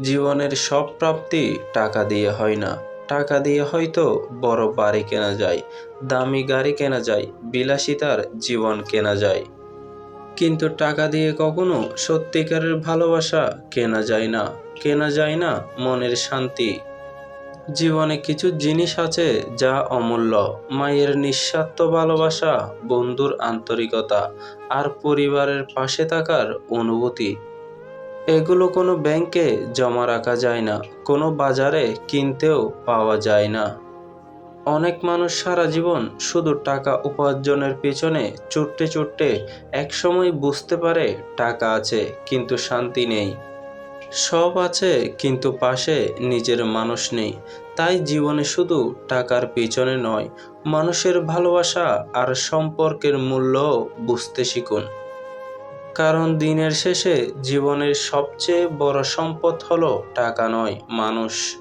জীবনের সব প্রাপ্তি টাকা দিয়ে হয় না। টাকা দিয়ে হয়তো বড় বাড়ি কেনা যায়, দামি গাড়ি কেনা যায়, বিলাসিতার জীবন কেনা যায়, কিন্তু টাকা দিয়ে কখনো সত্যিকারের ভালোবাসা কেনা যায় না। কেনা যায় না মনের শান্তি। জীবনে কিছু জিনিস আছে যা অমূল্য। মায়ের নিঃস্বার্থ ভালোবাসা, বন্ধুর আন্তরিকতা, আর পরিবারের পাশে থাকার অনুভূতি। এগুলো কোনো ব্যাংকে জমা রাখা যায় না, কোনো বাজারে কিনতেও পাওয়া যায় না। অনেক মানুষ সারা জীবন শুধু টাকা উপার্জনের পেছনে ছুটতে ছুটতে একসময় বুঝতে পারে টাকা আছে কিন্তু শান্তি নেই। সব আছে কিন্তু পাশে নিজের মানুষ নেই। তাই জীবনে শুধু টাকার পেছনে নয়, মানুষের ভালোবাসা আর সম্পর্কের মূল্যও বুঝতে শিখুন। কারণ দিনের শেষে জীবনের সবচেয়ে বড় সম্পদ হলো টাকা নয়, মানুষ।